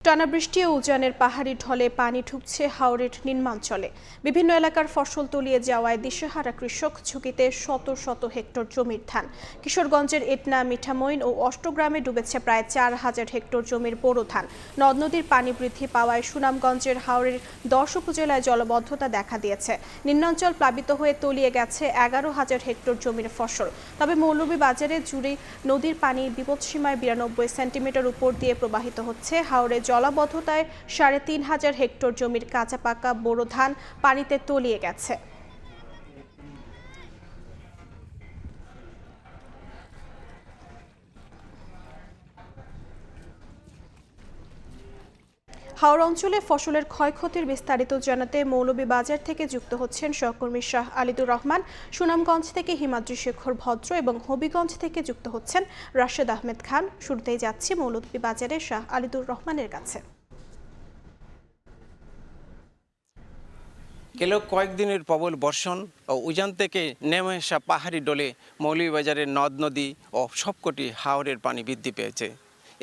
টানা বৃষ্টি ও উজানের পাহাড়ি ঢলে পানি ঢুকছে হাওরের নিম্নাঞ্চলে। বিভিন্ন এলাকার ফসল তলিয়ে যাওয়ায় দিশেহারা কৃষক, ঝুঁকিতে শত শত হেক্টর জমির ধান। কিশোরগঞ্জের এটনা, মিঠামইন ও অষ্টগ্রামে ডুবেছে প্রায় ৪,০০০ হেক্টর জমির বোরো ধান। নদ নদীর পানি বৃদ্ধি পাওয়ায় সুনামগঞ্জের হাওরের ১০ উপজেলায় জলাবদ্ধতা দেখা দিয়েছে। নিম্নাঞ্চল প্লাবিত হয়ে তলিয়ে গেছে ১১,০০০ হেক্টর জমির ফসল। তবে মৌলভীবাজারে জুড়ি নদীর পানি বিপদসীমায় ৯২ সেন্টিমিটার উপর দিয়ে প্রবাহিত হচ্ছে। হাওরে জলাবদ্ধতায় ৩,৫০০ হেক্টর জমির কাঁচা পাকা বোরো ধান পানিতে তলিয়ে গেছে। হাওড় অঞ্চলে ফসলের ক্ষয়ক্ষতির বিস্তারিত জানাতে মৌলভীবাজার থেকে যুক্ত হচ্ছেন সহকর্মী শাহ আলিদুর রহমান, সুনামগঞ্জ থেকে হিমাদ্রি শেখর ভদ্র এবং হবিগঞ্জ থেকে যুক্ত হচ্ছেন রাশেদ আহমেদ খান। শুরুতেই যাচ্ছি মৌলভীবাজারে শাহ আলিদুর রহমানের কাছে। গেল কয়েকদিনের প্রবল বর্ষণ ও উজান থেকে নেমে আসা পাহাড়ি ডলে মৌলভীবাজারের নদ নদী ও সবকটি হাওরের পানি বৃদ্ধি পেয়েছে।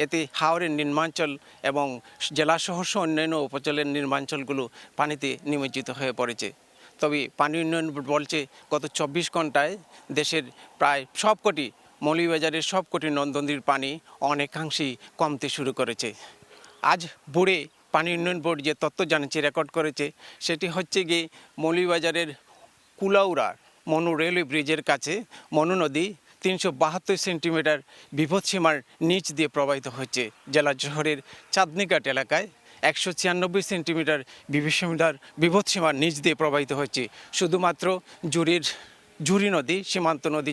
এতে হাওরের নিম্নাঞ্চল এবং জেলাসহ অন্যান্য উপজেলার নিম্নাঞ্চলগুলো পানিতে নিমজ্জিত হয়ে পড়েছে। তবে পানি উন্নয়ন বোর্ড বলছে গত ২৪ ঘন্টায় দেশের প্রায় সবকটি মৌলভীবাজারের সবকটি নদ নদীর পানি অনেকাংশেই কমতে শুরু করেছে। আজ ভোরে পানি উন্নয়ন বোর্ড যে তথ্য জানিয়েছে, রেকর্ড করেছে, সেটি হচ্ছে গিয়ে মৌলভীবাজারের কুলাউড়া মনু রেলওয়ে ব্রিজের কাছে মনু নদী ৩৭২ সেন্টিমিটার বিপদসীমার নিচ দিয়ে প্রবাহিত হচ্ছে। জেলা শহরের চাঁদনীঘাট এলাকায় ১৯৬ সেন্টিমিটার বিপদসীমার নিচ দিয়ে প্রবাহিত হচ্ছে। শুধুমাত্র জুড়ি নদী, সীমান্ত নদী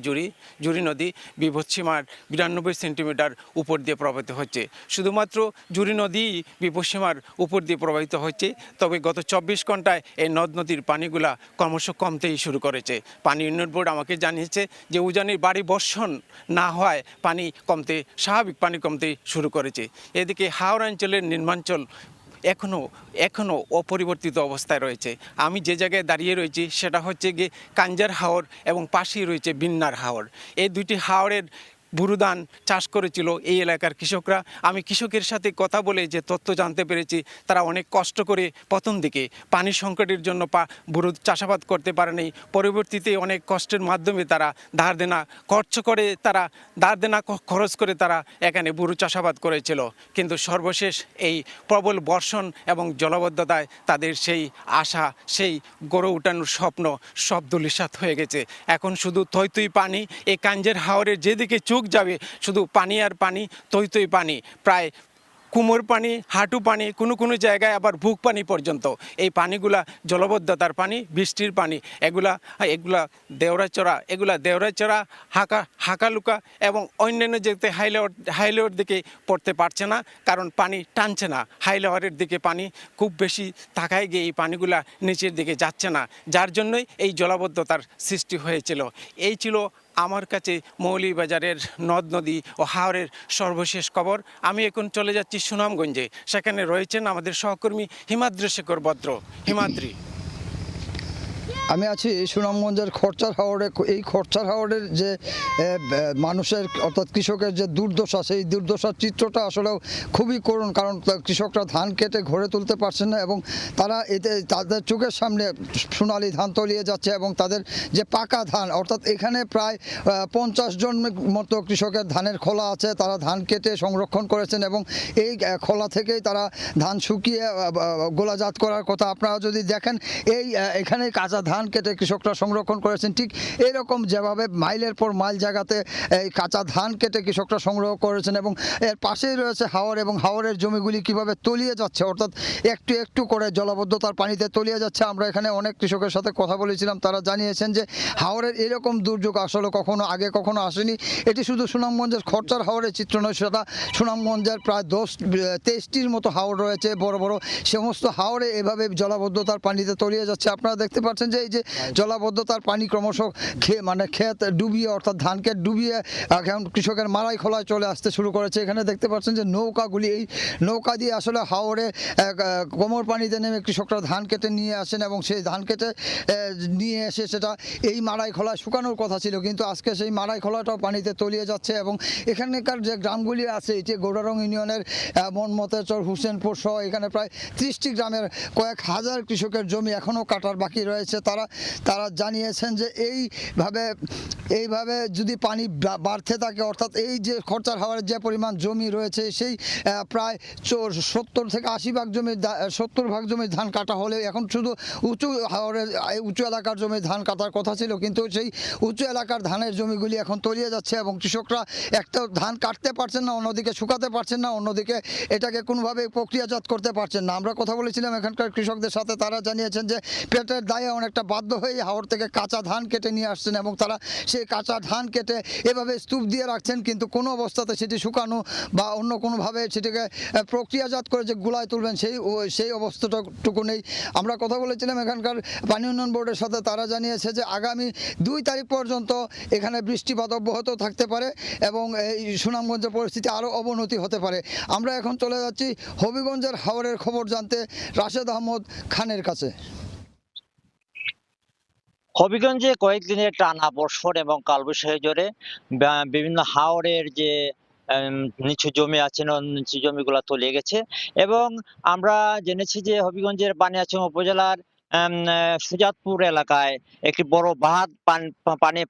জুড়ি নদী বিপদসীমার ৯২ সেন্টিমিটার উপর দিয়ে প্রবাহিত হচ্ছে। শুধুমাত্র জুড়ি নদী বিপদসীমার উপর দিয়ে প্রবাহিত হচ্ছে। তবে গত ২৪ ঘন্টায় এই নদ নদীর পানিগুলা ক্রমশ কমতেই শুরু করেছে। পানি উন্নয়ন বোর্ড আমাকে জানিয়েছে যে উজানের বাড়ি বর্ষণ না হওয়ায় স্বাভাবিক পানি কমতে শুরু করেছে। এদিকে হাওড় অঞ্চলের নিম্নাঞ্চল এখনও অপরিবর্তিত অবস্থায় রয়েছে। আমি যে জায়গায় দাঁড়িয়ে রয়েছি সেটা হচ্ছে গিয়ে কাঞ্জার হাওর এবং পাশেই রয়েছে বিন্নার হাওর। এই দুইটি হাওরের বুরু ধান চাষ করেছিল এই এলাকার কৃষকরা। আমি কৃষকের সাথে কথা বলে যে তথ্য জানতে পেরেছি, তারা অনেক কষ্ট করে প্রথম দিকে পানি সংকটের জন্য বুরু চাষাবাদ করতে পারেনি। পরবর্তীতে অনেক কষ্টের মাধ্যমে তারা ধার দেনা খরচ করে তারা এখানে বুরু চাষাবাদ করেছিল। কিন্তু সর্বশেষ এই প্রবল বর্ষণ এবং জলাবদ্ধতায় তাদের সেই আশা, সেই গড়ে ওঠানোর স্বপ্ন সব ধূলিসাৎ হয়ে গেছে। এখন শুধু থই পানি। এই কাঞ্জের হাওরের যেদিকে চোখ যাবে শুধু পানি আর পানি, থই পানি, প্রায় কুমোর পানি, হাঁটু পানি, কোনো জায়গায় আবার বুক পানি পর্যন্ত। এই পানিগুলা জলবদ্ধতার পানি, বৃষ্টির পানি। এগুলা দেওরাচড়া, হাকালুকা এবং অন্যান্য যেতে হাইলেওয়ার দিকে পড়তে পারছে না, কারণ পানি টানছে না। হাইলেওয়ারের দিকে পানি খুব বেশি থাকায় গিয়ে এই পানিগুলা নিচের দিকে যাচ্ছে না, যার জন্যই এই জলাবদ্ধতার সৃষ্টি হয়েছিল। এই ছিল আমার কাছে মৌলভীবাজারের নদ নদী ও হাওরের সর্বশেষ খবর। আমি এখন চলে যাচ্ছি সুনামগঞ্জে। সেখানে রয়েছেন আমাদের সহকর্মী হিমাদ্রি শেখর ভদ্র। হিমাদ্রি, আমি আছি সুনামগঞ্জের খরচার হাওরে। এই খরচার হাওরের যে মানুষের অর্থাৎ কৃষকের যে দুর্দশা, সেই দুর্দশার চিত্রটা আসলেও খুবই করুণ, কারণ কৃষকরা ধান কেটে ঘরে তুলতে পারছেন না এবং তারা এতে তাদের চোখের সামনে সোনালি ধান তলিয়ে যাচ্ছে এবং তাদের যে পাকা ধান, অর্থাৎ এখানে প্রায় ৫০ জন মতো কৃষকের ধানের খোলা আছে, তারা ধান কেটে সংরক্ষণ করেছেন এবং এই খোলা থেকেই তারা ধান শুকিয়ে গোলাজাত করার কথা। আপনারা যদি দেখেন এখানে কাঁচা ধান কেটে কৃষকরা সংরক্ষণ করেছেন। ঠিক এরকম যেভাবে মাইলের পর মাইল জায়গাতে এই কাঁচা ধান কেটে কৃষকরা সংগ্রহ করেছেন এবং এর পাশেই রয়েছে হাওর এবং হাওরের জমিগুলি কিভাবে তলিয়ে যাচ্ছে, অর্থাৎ একটু একটু করে জলাবদ্ধতার পানিতে তলিয়ে যাচ্ছে। আমরা এখানে অনেক কৃষকের সাথে কথা বলেছিলাম, তারা জানিয়েছেন যে হাওরের এরকম দুর্যোগ আসলে কখনো আসেনি। এটি শুধু সুনামগঞ্জের খরচার হাওরের চিত্র নয়, সেটা সুনামগঞ্জের প্রায় ২৩টির মতো হাওর রয়েছে বড় বড়। সমস্ত হাওরে এভাবে জলাবদ্ধতার পানিতে তলিয়ে যাচ্ছে। আপনারা দেখতে পাচ্ছেন যে এই যে জলাবদ্ধতার পানি ক্রমশ মানে ক্ষেত ডুবিয়ে অর্থাৎ ধান ক্ষেত ডুবিয়ে এখন কৃষকের মারাই খোলায় চলে আসতে শুরু করেছে। এখানে দেখতে পাচ্ছেন যে নৌকাগুলি, এই নৌকা দিয়ে আসলে হাওরে কোমর পানিতে নেমে কৃষকরা ধান কেটে নিয়ে আসেন এবং সেই ধান কেটে নিয়ে এসে সেটা এই মারাই খোলায় শুকানোর কথা ছিল, কিন্তু আজকে সেই মারাই খোলাটাও পানিতে তলিয়ে যাচ্ছে। এবং এখানকার যে গ্রামগুলি আছে, এই যে গৌরারং ইউনিয়নের মনমতেচর, হুসেনপুর সহ এখানে প্রায় 30টি গ্রামের কয়েক হাজার কৃষকের জমি এখনও কাটার বাকি রয়েছে। তারা জানিয়েছেন যে এইভাবে যদি পানি বাড়তে থাকে, অর্থাৎ এই যে খরচার হাওরের যে পরিমাণ জমি রয়েছে সেই প্রায় 70 থেকে 70 ভাগ জমির ধান কাটা হলে এখন শুধু উঁচু হাওরের উঁচু এলাকার জমি ধান কাটার কথা ছিল, কিন্তু সেই উঁচু এলাকার ধানের জমিগুলি এখন তলিয়ে যাচ্ছে এবং কৃষকরা একটা ধান কাটতে পারছেন না, অন্যদিকে শুকাতে পারছেন না, অন্যদিকে এটাকে কোনোভাবে প্রক্রিয়াজাত করতে পারছেন না। আমরা কথা বলেছিলাম এখানকার কৃষকদের সাথে, তারা জানিয়েছেন যে পেটের দায়ে অনেকটা বাধ্য হয়ে হাওর থেকে কাঁচা ধান কেটে নিয়ে আসছেন এবং তারা সেই কাঁচা ধান কেটে এভাবে স্তূপ দিয়ে রাখছেন, কিন্তু কোনো অবস্থাতে সেটি শুকানো বা অন্য কোনোভাবে সেটিকে প্রক্রিয়াজাত করে যে গুলায় তুলবেন সেই অবস্থাটুকু নেই। আমরা কথা বলেছিলাম এখানকার পানি উন্নয়ন বোর্ডের সাথে, তারা জানিয়েছে যে আগামী 2 তারিখ পর্যন্ত এখানে বৃষ্টিপাত অব্যাহত থাকতে পারে এবং এই সুনামগঞ্জের পরিস্থিতি আরও অবনতি হতে পারে। আমরা এখন চলে যাচ্ছি হবিগঞ্জের হাওরের খবর জানতে রাশেদ আহমদ খানের কাছে। হবিগঞ্জে কয়েকদিনের টানা বর্ষণ এবং কালবৈশাখী ঝড়ে বিভিন্ন হাওরের যে নিচু জমি আছে, নিচু জমিগুলো তলিয়ে গেছে এবং আমরা জেনেছি যে হবিগঞ্জের বানিয়াচং উপজেলার সুজাতপুর এলাকায় একটি বড় বাঁধ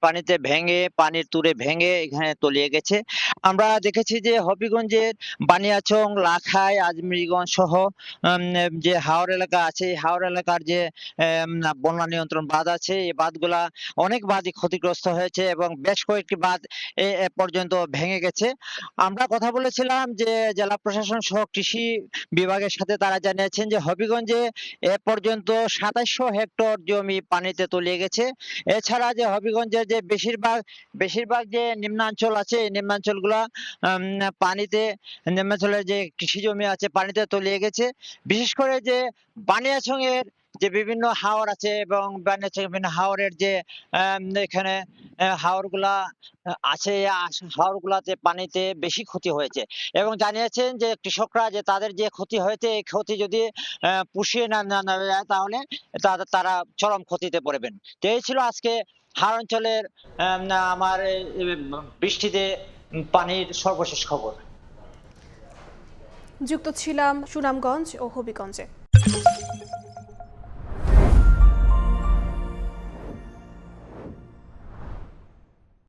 পানিতে ভেঙে, পানির তুরে ভেঙে এখানে তলিয়ে গেছে। আমরা দেখেছি যে হবিগঞ্জের বানিয়াচং, লাখাই, আজমিরগঞ্জ সহ যে হাওর এলাকা আছে, এই হাওর এলাকার যে বন্যা নিয়ন্ত্রণ বাঁধ আছে, এই বাঁধগুলা অনেক বাঁধই ক্ষতিগ্রস্ত হয়েছে এবং বেশ কয়েকটি বাঁধ এ পর্যন্ত ভেঙে গেছে। আমরা কথা বলেছিলাম যে জেলা প্রশাসন সহ কৃষি বিভাগের সাথে, তারা জানিয়েছেন যে হবিগঞ্জে এ পর্যন্ত 2700 হেক্টর জমি পানিতে তলিয়ে গেছে। এছাড়া যে হবিগঞ্জের যে বেশিরভাগ যে নিম্নাঞ্চল আছে, এই নিম্নাঞ্চলগুলা নিম্নাঞ্চলের যে কৃষি জমি আছে পানিতে তলিয়ে গেছে। বিশেষ করে যে বানিয়াচং এর যে বিভিন্ন হাওর আছে এবং বানিয়াচং বিভিন্ন হাওরের যে এখানে হাওরগুলা আছে, হাওরগুলাতে পানিতে বেশি ক্ষতি হয়েছে এবং জানিয়েছেন যে কৃষকরা যে তাদের যে ক্ষতি হয়েছে, এই ক্ষতি যদি পুষিয়ে না নেওয়া যায় তাহলে তারা চরম ক্ষতিতে পড়বেন। তো এই ছিল আজকে হাওর অঞ্চলের আমার বৃষ্টিতে পানির সর্বশেষ খবর। যুক্ত ছিলাম সুনামগঞ্জ ও হবিগঞ্জে।